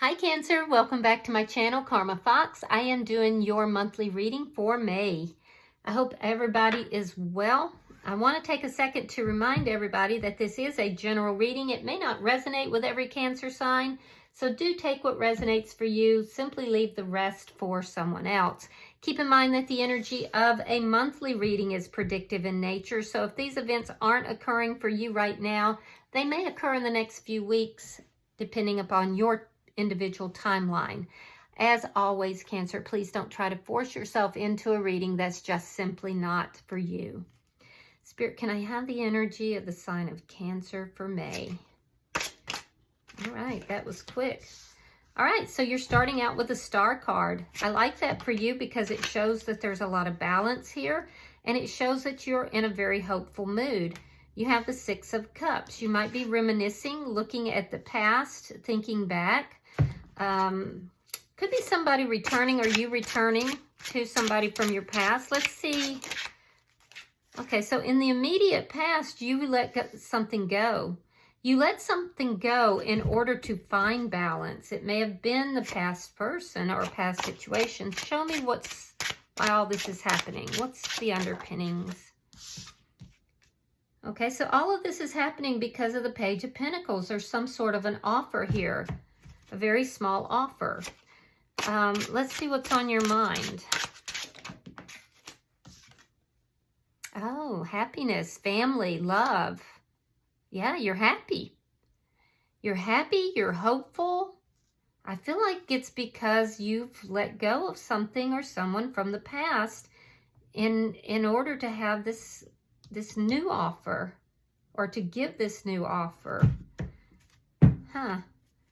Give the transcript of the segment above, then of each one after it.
Hi Cancer, welcome back to my channel, Karma Fox. I am doing your monthly reading for May. I hope everybody is well. I want to take a second to remind everybody that this is a general reading. It may not resonate with every Cancer sign, so do take what resonates for you. Simply leave the rest for someone else. Keep in mind that the energy of a monthly reading is predictive in nature, so if these events aren't occurring for you right now, they may occur in the next few weeks, depending upon your individual timeline. As always, Cancer, please don't try to force yourself into a reading that's just simply not for you. Spirit, can I have the energy of the sign of Cancer for May? All right, that was quick. All right, so you're starting out with a star card. I like that for you because it shows that there's a lot of balance here, and it shows that you're in a very hopeful mood. You have the Six of Cups. You might be reminiscing, looking at the past, thinking back. Could be somebody returning or you returning to somebody from your past. Let's see. Okay, so in the immediate past, you let something go. You let something go in order to find balance. It may have been the past person or past situation. Show me why all this is happening. What's the underpinnings? Okay, so all of this is happening because of the Page of Pentacles. There's some sort of an offer here, a very small offer. Let's see what's on your mind. Oh, happiness, family, love. Yeah, you're happy. You're happy, you're hopeful. I feel like it's because you've let go of something or someone from the past in order to have this new offer, or to give this new offer.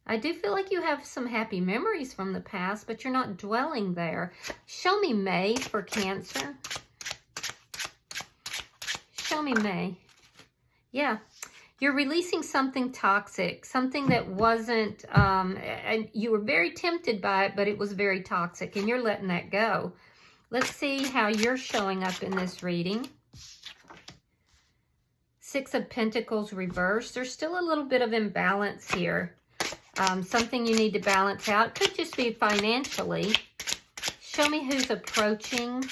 I do feel like you have some happy memories from the past, but you're not dwelling there. Show me May for Cancer. Show me May. Yeah, you're releasing something toxic, something that wasn't, and you were very tempted by it, but it was very toxic, and you're letting that go. Let's see how you're showing up in this reading. Six of Pentacles reversed. There's still a little bit of imbalance here. Something you need to balance out. Could just be financially. Show me who's approaching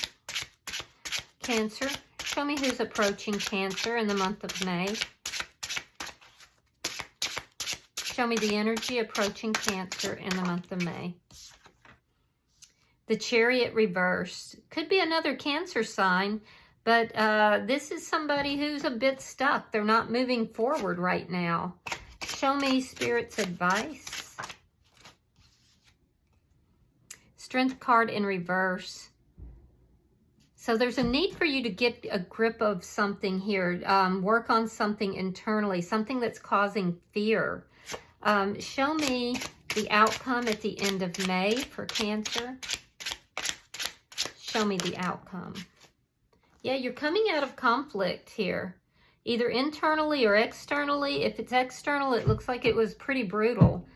Cancer. Show me who's approaching Cancer in the month of May. Show me the energy approaching Cancer in the month of May. The Chariot reversed. Could be another Cancer sign, but this is somebody who's a bit stuck. They're not moving forward right now. Show me Spirit's advice. Strength card in reverse. So there's a need for you to get a grip of something here. Work on something internally, something that's causing fear. Show me the outcome at the end of May for Cancer. Show me the outcome. Yeah, you're coming out of conflict here, either internally or externally. If it's external, it looks like it was pretty brutal.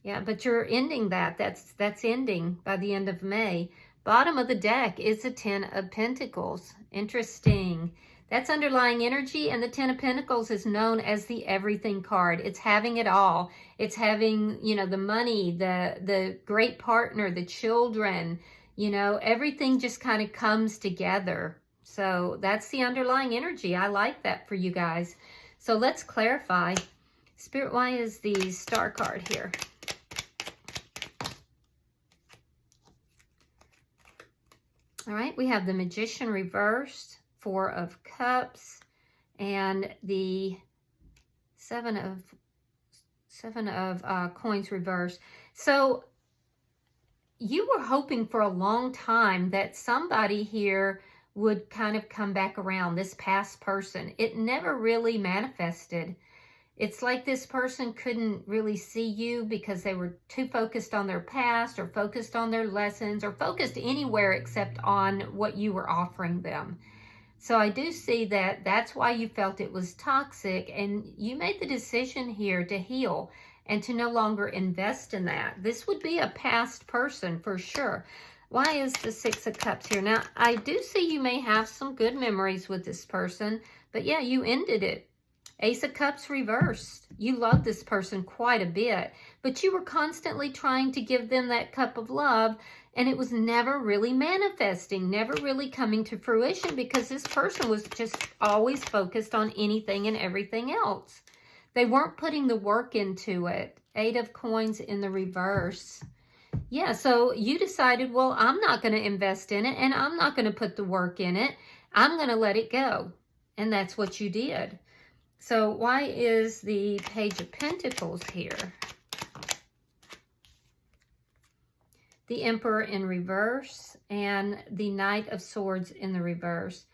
Yeah, but you're ending that. That's ending by the end of May. Bottom of the deck is the Ten of Pentacles. Interesting. That's underlying energy, and the Ten of Pentacles is known as the everything card. It's having it all. It's having, you know, the money, the great partner, the children, you know, everything just kind of comes together. So that's the underlying energy. I like that for you guys. So let's clarify. Spirit, why is the Star card here? All right, we have the Magician reversed, Four of Cups, and the Seven of Coins reversed. So you were hoping for a long time that somebody here would kind of come back around, this past person. It never really manifested. It's like this person couldn't really see you because they were too focused on their past, or focused on their lessons, or focused anywhere except on what you were offering them. So I do see that that's why you felt it was toxic, and you made the decision here to heal and to no longer invest in that. This would be a past person for sure. Why is the Six of Cups here? Now, I do see you may have some good memories with this person, but yeah, you ended it. Ace of Cups reversed. You love this person quite a bit, but you were constantly trying to give them that cup of love, and it was never really manifesting, never really coming to fruition, because this person was just always focused on anything and everything else. They weren't putting the work into it. 8 of Coins in the reverse. Yeah, so you decided, well, I'm not going to invest in it, and I'm not going to put the work in it. I'm going to let it go. And that's what you did. So why is the Page of Pentacles here? The Emperor in reverse and the Knight of Swords in the reverse.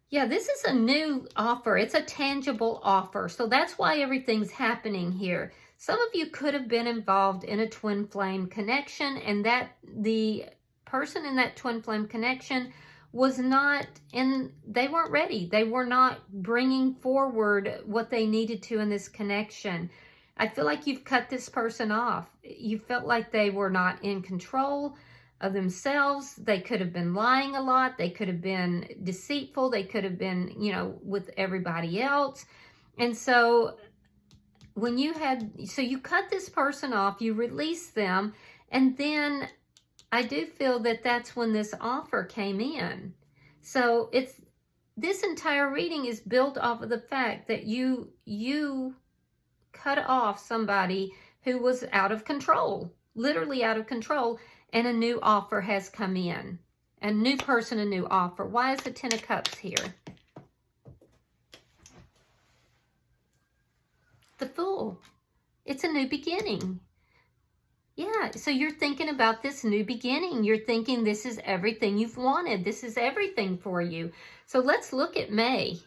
Yeah, this is a new offer. It's a tangible offer. So that's why everything's happening here. Some of you could have been involved in a twin flame connection, and that the person in that twin flame connection was not they weren't ready. They were not bringing forward what they needed to in this connection. I feel like you've cut this person off. You felt like they were not in control of themselves. They could have been lying a lot. They could have been deceitful. They could have been, with everybody else. And so when you cut this person off, you released them, and then I do feel that that's when this offer came in. So this entire reading is built off of the fact that you cut off somebody who was out of control, literally out of control, and a new offer has come in. A new person, a new offer. Why is the 10 of Cups here? The Fool. It's a new beginning. Yeah, so you're thinking about this new beginning. You're thinking this is everything you've wanted. This is everything for you. So let's look at May.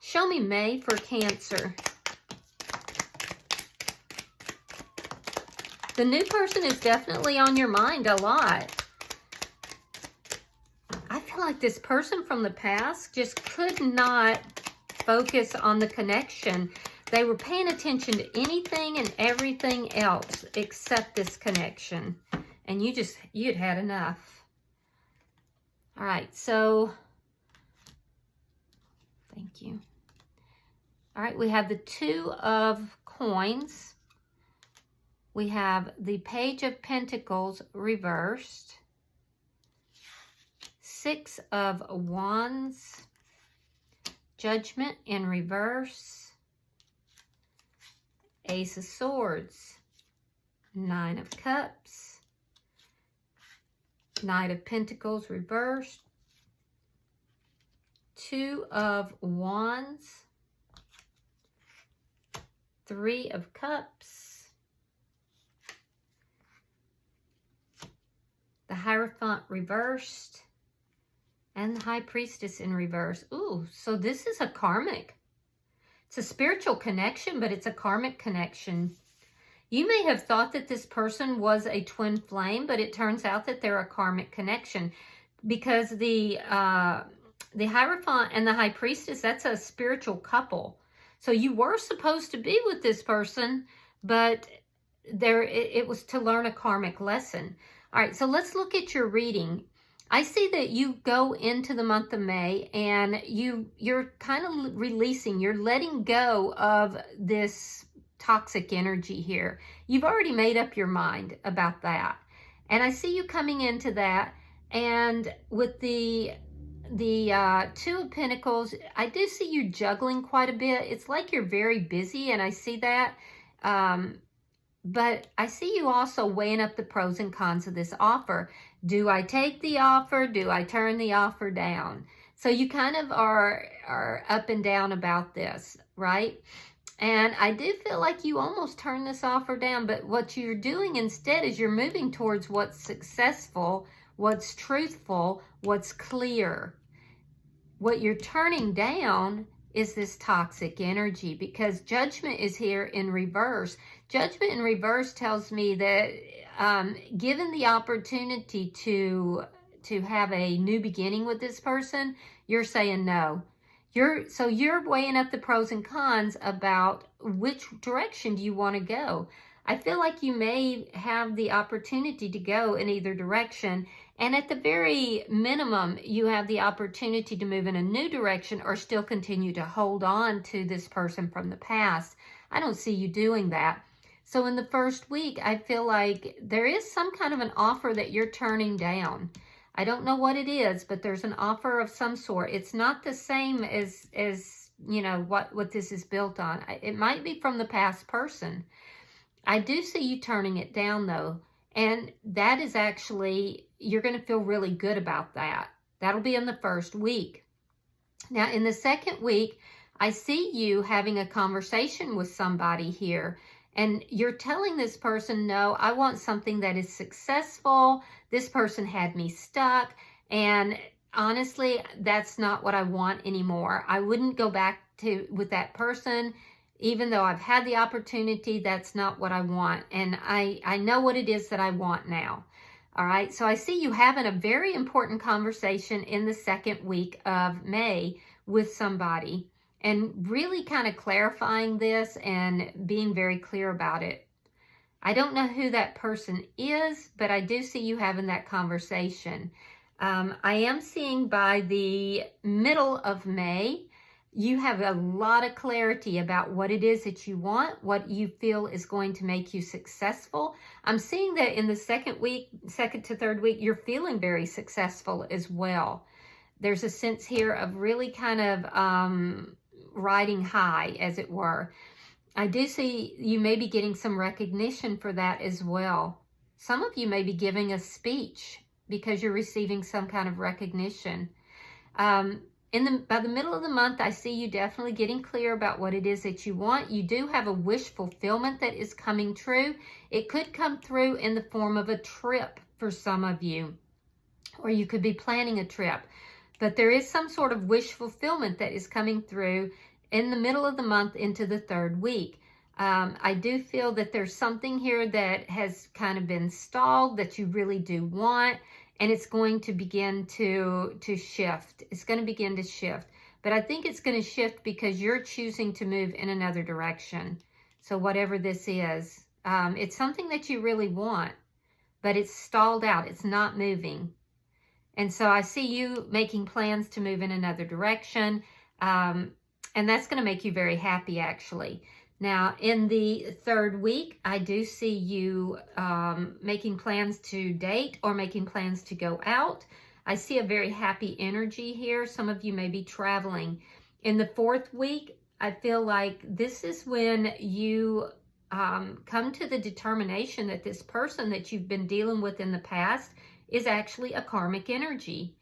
Show me May for Cancer. The new person is definitely on your mind a lot. I feel like this person from the past just could not focus on the connection. They were paying attention to anything and everything else except this connection. And you'd had enough. All right, so thank you. All right, we have the 2 of Coins. We have the Page of Pentacles reversed. 6 of Wands. Judgment in reverse. Ace of Swords, 9 of Cups, Knight of Pentacles reversed, 2 of Wands, 3 of Cups, the Hierophant reversed, and the High Priestess in reverse. Ooh, so this is a karmic. It's a spiritual connection, but it's a karmic connection. You may have thought that this person was a twin flame, but it turns out that they're a karmic connection, because the Hierophant and the High Priestess, that's a spiritual couple. So you were supposed to be with this person, but it was to learn a karmic lesson. All right, so let's look at your reading. I see that you go into the month of May and you're kind of releasing, you're letting go of this toxic energy here. You've already made up your mind about that. And I see you coming into that, and with the 2 of Pentacles, I do see you juggling quite a bit. It's like you're very busy, and I see that. But I see you also weighing up the pros and cons of this offer. Do I take the offer? Do I turn the offer down? So you kind of are up and down about this, right? And I do feel like you almost turned this offer down, but what you're doing instead is you're moving towards what's successful, what's truthful, what's clear. What you're turning down is this toxic energy, because Judgment is here in reverse. Judgment in reverse tells me that given the opportunity to have a new beginning with this person, you're saying no. You're weighing up the pros and cons about which direction do you want to go. I feel like you may have the opportunity to go in either direction. And at the very minimum, you have the opportunity to move in a new direction or still continue to hold on to this person from the past. I don't see you doing that. So in the first week, I feel like there is some kind of an offer that you're turning down. I don't know what it is, but there's an offer of some sort. It's not the same as you know, what this is built on. It might be from the past person. I do see you turning it down though. And that is actually, you're going to feel really good about that. That'll be in the first week. Now in the second week, I see you having a conversation with somebody here. And you're telling this person, no, I want something that is successful. This person had me stuck. And honestly, that's not what I want anymore. I wouldn't go back with that person. Even though I've had the opportunity, that's not what I want. And I know what it is that I want now. All right. So I see you having a very important conversation in the second week of May with somebody and really kind of clarifying this and being very clear about it. I don't know who that person is, but I do see you having that conversation. I am seeing by the middle of May, you have a lot of clarity about what it is that you want, what you feel is going to make you successful. I'm seeing that in the second to third week, you're feeling very successful as well. There's a sense here of really kind of riding high, as it were. I do see you may be getting some recognition for that as well. Some of you may be giving a speech because you're receiving some kind of recognition. By the middle of the month, I see you definitely getting clear about what it is that you want. You do have a wish fulfillment that is coming true. It could come through in the form of a trip for some of you, or you could be planning a trip. But there is some sort of wish fulfillment that is coming through in the middle of the month into the third week. I do feel that there's something here that has kind of been stalled that you really do want. And it's going to begin to shift. It's going to begin to shift. But I think it's going to shift because you're choosing to move in another direction. So whatever this is, it's something that you really want, but it's stalled out. It's not moving. And so I see you making plans to move in another direction. And that's going to make you very happy, actually. Now, in the third week, I do see you making plans to date or making plans to go out. I see a very happy energy here. Some of you may be traveling. In the fourth week, I feel like this is when you come to the determination that this person that you've been dealing with in the past is actually a karmic energy.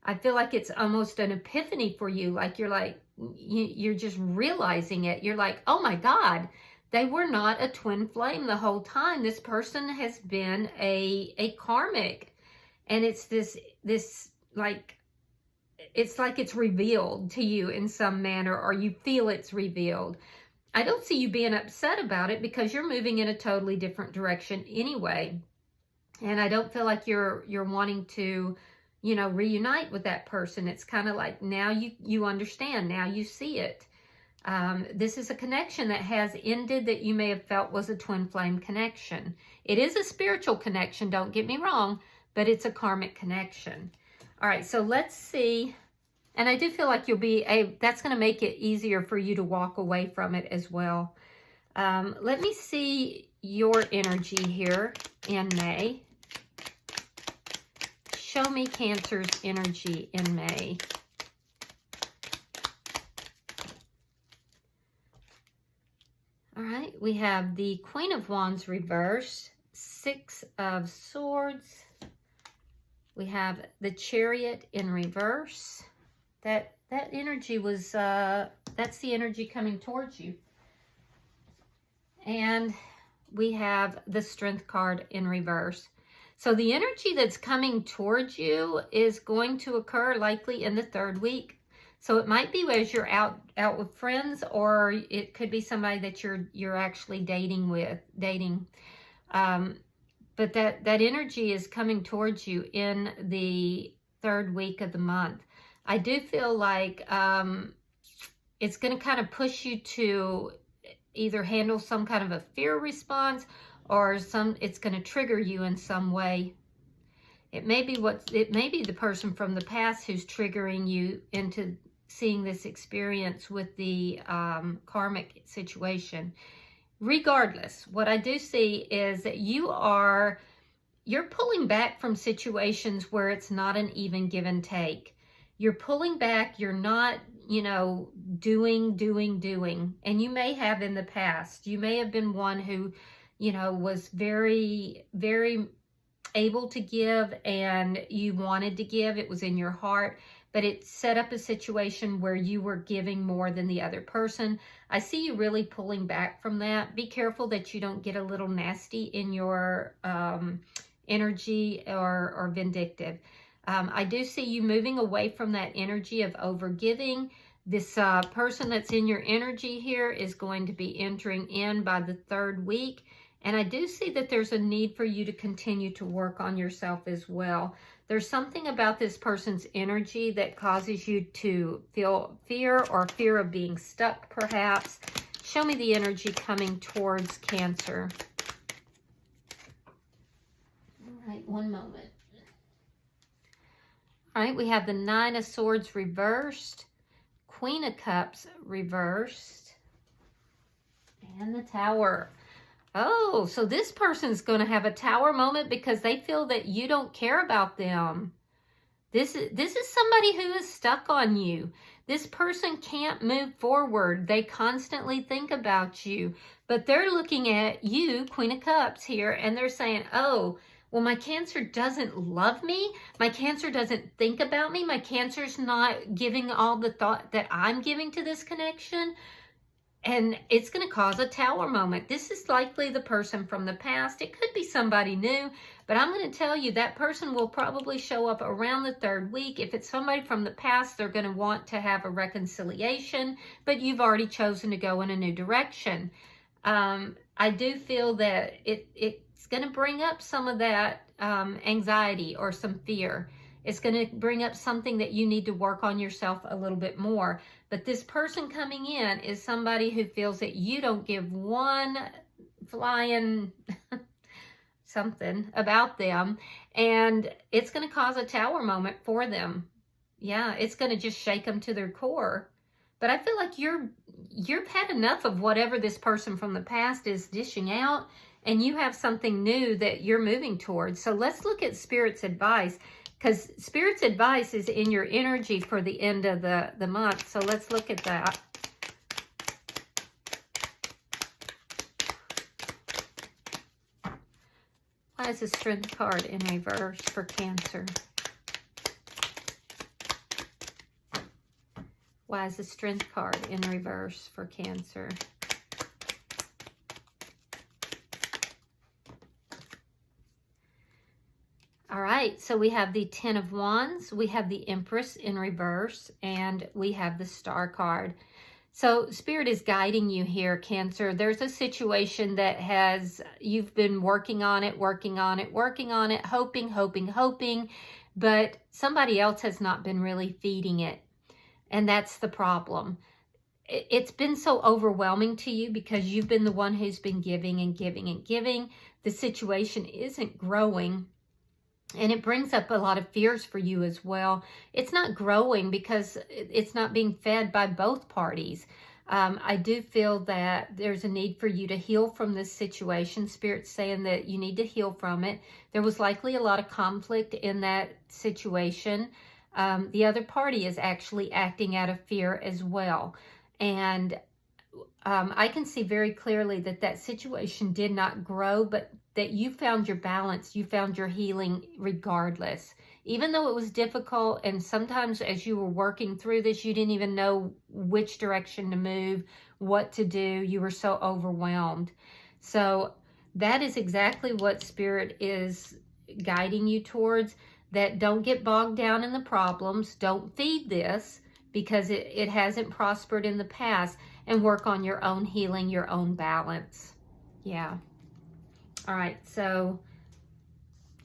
I feel like it's almost an epiphany for you. Like you're just realizing it. You're like, oh my God, they were not a twin flame the whole time. This person has been a karmic. And it's this like, it's like it's revealed to you in some manner, or you feel it's revealed. I don't see you being upset about it because you're moving in a totally different direction anyway. And I don't feel like you're wanting to, you know, reunite with that person. It's kind of like now you understand, now you see it. This is a connection that has ended that you may have felt was a twin flame connection. It is a spiritual connection, don't get me wrong, but it's a karmic connection. All right, so let's see. And I do feel like that's going to make it easier for you to walk away from it as well. Let me see your energy here in May. Show me Cancer's energy in May. All right, we have the Queen of Wands reverse, Six of Swords. We have the Chariot in reverse. That energy was, that's the energy coming towards you. And we have the Strength card in reverse. So the energy that's coming towards you is going to occur likely in the third week. So it might be as you're out with friends, or it could be somebody that you're actually dating. But that energy is coming towards you in the third week of the month. I do feel like it's going to kind of push you to either handle some kind of a fear response, or it's going to trigger you in some way. It may be the person from the past who's triggering you into seeing this experience with the karmic situation. Regardless, what I do see is that you're pulling back from situations where it's not an even give and take. You're pulling back. You're not, doing. And you may have in the past. You may have been one who, was very, very able to give, and you wanted to give. It was in your heart, but it set up a situation where you were giving more than the other person. I see you really pulling back from that. Be careful that you don't get a little nasty in your energy or vindictive. I do see you moving away from that energy of overgiving. This person that's in your energy here is going to be entering in by the 3rd week. And I do see that there's a need for you to continue to work on yourself as well. There's something about this person's energy that causes you to feel fear, or fear of being stuck perhaps. Show me the energy coming towards Cancer. All right, one moment. All right, we have the 9 of Swords reversed, Queen of Cups reversed, and the Tower. Oh, so this person's going to have a Tower moment because they feel that you don't care about them. This is somebody who is stuck on you. This person can't move forward. They constantly think about you, but they're looking at you, Queen of Cups here, and they're saying, oh, well, my Cancer doesn't love me. My Cancer doesn't think about me. My Cancer's not giving all the thought that I'm giving to this connection. And it's going to cause a Tower moment. This is likely the person from the past. It could be somebody new, but I'm going to tell you that person will probably show up around the 3rd week. If it's somebody from the past, they're going to want to have a reconciliation, but you've already chosen to go in a new direction. I do feel that it's going to bring up some of that anxiety or some fear. It's going to bring up something that you need to work on yourself a little bit more. But this person coming in is somebody who feels that you don't give one flying something about them. And it's going to cause a Tower moment for them. Yeah, it's going to just shake them to their core. But I feel like you've had enough of whatever this person from the past is dishing out. And you have something new that you're moving towards. So let's look at Spirit's advice. Because Spirit's advice is in your energy for the end of the month. So let's look at that. Why is the Strength card in reverse for Cancer? Why is the Strength card in reverse for Cancer? All right, so we have the 10 of Wands, we have the Empress in reverse, and we have the Star card. So Spirit is guiding you here, Cancer. There's a situation that you've been working on it, hoping, but somebody else has not been really feeding it. And that's the problem. It's been so overwhelming to you because you've been the one who's been giving and giving and giving. The situation isn't growing. And it brings up a lot of fears for you as well. It's not growing because it's not being fed by both parties. I do feel that there's a need for you to heal from this situation. Spirit's saying that you need to heal from it. There was likely a lot of conflict in that situation. The other party is actually acting out of fear as well. And I can see very clearly that situation did not grow, but that you found your balance, you found your healing regardless. Even though it was difficult, and sometimes as you were working through this, you didn't even know which direction to move, what to do. You were so overwhelmed. So that is exactly what Spirit is guiding you towards, that don't get bogged down in the problems. Don't feed this because it hasn't prospered in the past, and work on your own healing, your own balance. Yeah. All right, so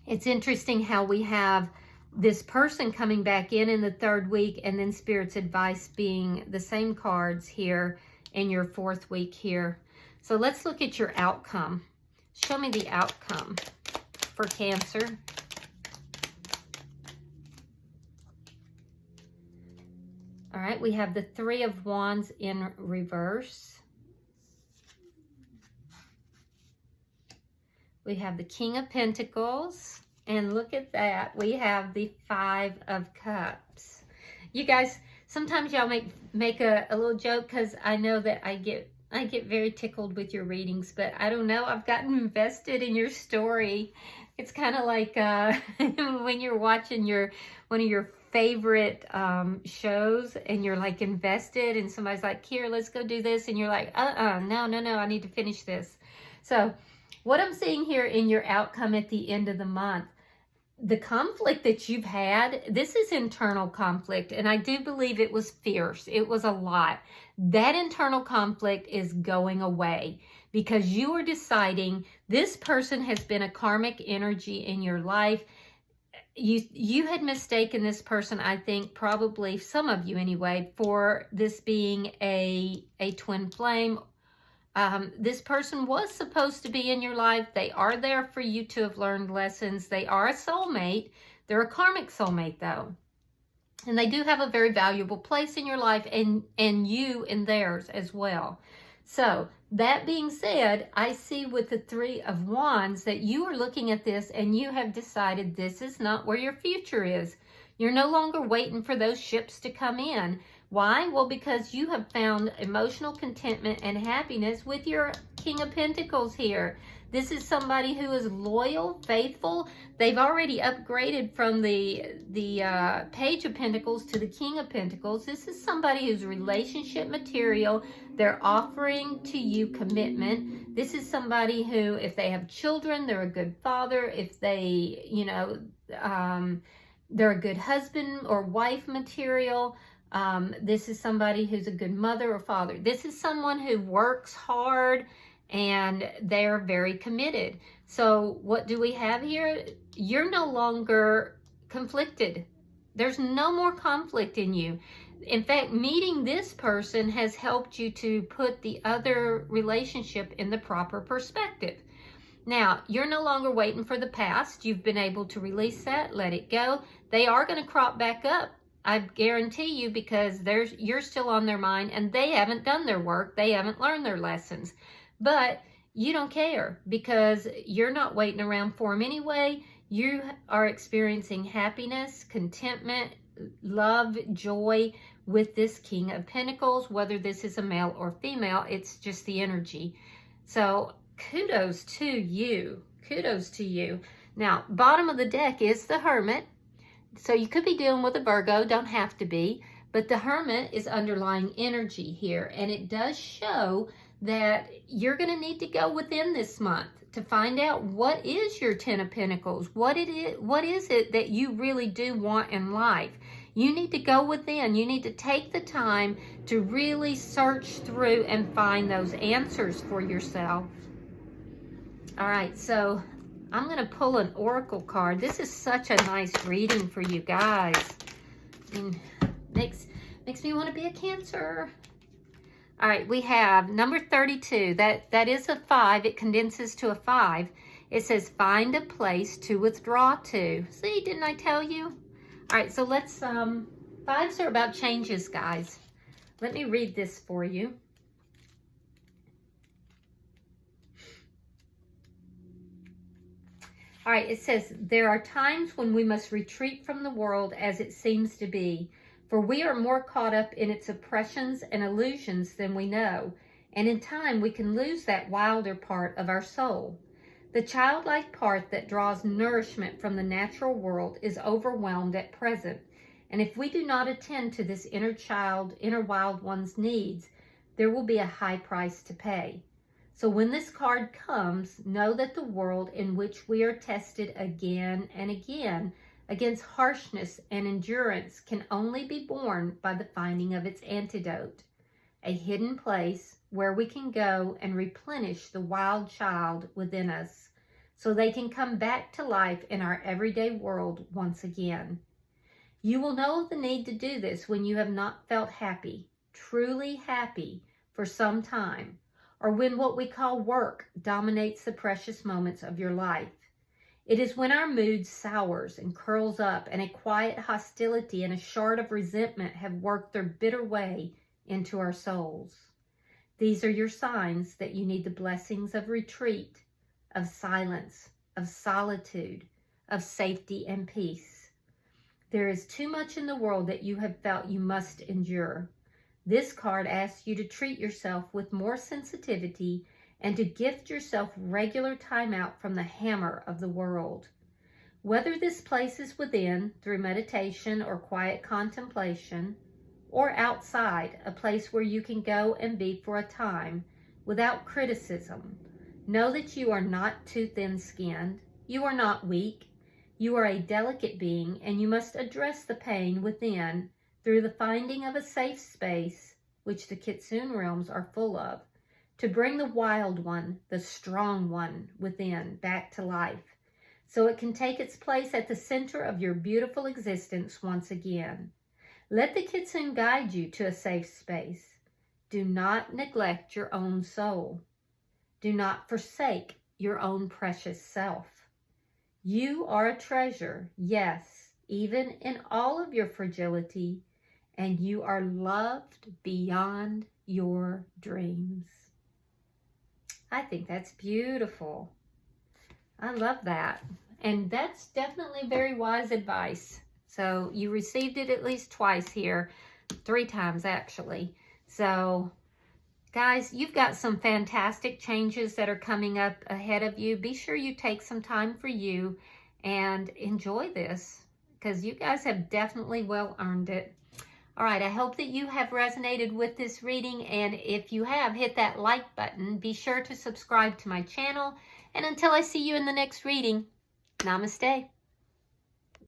it's interesting how we have this person coming back in the 3rd week, and then Spirit's advice being the same cards here in your 4th week here. So let's look at your outcome. Show me the outcome for Cancer. All right, we have the Three of Wands in reverse. We have the King of Pentacles. And look at that. We have the Five of Cups. You guys, sometimes y'all make a little joke because I know that I get very tickled with your readings, but I don't know. I've gotten invested in your story. It's kind of like when you're watching one of your favorite shows and you're like invested and somebody's like, here, let's go do this. And you're like, no, I need to finish this. So what I'm seeing here in your outcome at the end of the month, the conflict that you've had, this is internal conflict. And I do believe it was fierce. It was a lot. That internal conflict is going away because you are deciding this person has been a karmic energy in your life. You had mistaken this person, I think, probably some of you anyway, for this being a twin flame. This person was supposed to be in your life. They are there for you to have learned lessons. They are a soulmate. They're a karmic soulmate, though. And they do have a very valuable place in your life and you in theirs as well. So that being said, I see with the Three of Wands that you are looking at this and you have decided this is not where your future is. You're no longer waiting for those ships to come in. Why? Well, because you have found emotional contentment and happiness with your King of Pentacles here. This is somebody who is loyal, faithful. They've already upgraded from the Page of Pentacles to the King of Pentacles. This is somebody who's relationship material. They're offering to you commitment. This is somebody who, if they have children, they're a good father. If they, they're a good husband or wife material. This is somebody who's a good mother or father. This is someone who works hard and they're very committed. So what do we have here? You're no longer conflicted. There's no more conflict in you. In fact, meeting this person has helped you to put the other relationship in the proper perspective. Now, you're no longer waiting for the past. You've been able to release that, let it go. They are going to crop back up, I guarantee you, because you're still on their mind and they haven't done their work. They haven't learned their lessons. But you don't care because you're not waiting around for them anyway. You are experiencing happiness, contentment, love, joy with this King of Pentacles, whether this is a male or female. It's just the energy. So kudos to you. Kudos to you. Now, bottom of the deck is the Hermit. So you could be dealing with a Virgo, don't have to be, but the Hermit is underlying energy here. And it does show that you're going to need to go within this month to find out what is your Ten of Pentacles. What is it that you really do want in life? You need to go within. You need to take the time to really search through and find those answers for yourself. All right, so I'm going to pull an oracle card. This is such a nice reading for you guys. I mean, makes me want to be a Cancer. All right, we have number 32. That is a 5. It condenses to a 5. It says, find a place to withdraw to. See, didn't I tell you? All right, so let's, 5s are about changes, guys. Let me read this for you. All right, it says, there are times when we must retreat from the world as it seems to be, for we are more caught up in its oppressions and illusions than we know, and in time we can lose that wilder part of our soul. The childlike part that draws nourishment from the natural world is overwhelmed at present, and if we do not attend to this inner wild one's needs, there will be a high price to pay. So when this card comes, know that the world in which we are tested again and again against harshness and endurance can only be borne by the finding of its antidote, a hidden place where we can go and replenish the wild child within us so they can come back to life in our everyday world once again. You will know the need to do this when you have not felt happy, truly happy, for some time, or when what we call work dominates the precious moments of your life. It is when our mood sours and curls up and a quiet hostility and a shard of resentment have worked their bitter way into our souls. These are your signs that you need the blessings of retreat, of silence, of solitude, of safety and peace. There is too much in the world that you have felt you must endure. This card asks you to treat yourself with more sensitivity and to gift yourself regular time out from the hammer of the world. Whether this place is within through meditation or quiet contemplation, or outside, a place where you can go and be for a time without criticism, know that you are not too thin-skinned, you are not weak, you are a delicate being, and you must address the pain within through the finding of a safe space, which the Kitsune realms are full of, to bring the wild one, the strong one within, back to life, so it can take its place at the center of your beautiful existence once again. Let the Kitsune guide you to a safe space. Do not neglect your own soul. Do not forsake your own precious self. You are a treasure, yes, even in all of your fragility, and you are loved beyond your dreams. I think that's beautiful. I love that. And that's definitely very wise advice. So you received it at least twice here, 3 times actually. So guys, you've got some fantastic changes that are coming up ahead of you. Be sure you take some time for you and enjoy this, because you guys have definitely well earned it. All right, I hope that you have resonated with this reading, and if you have, hit that like button. Be sure to subscribe to my channel, and until I see you in the next reading, namaste.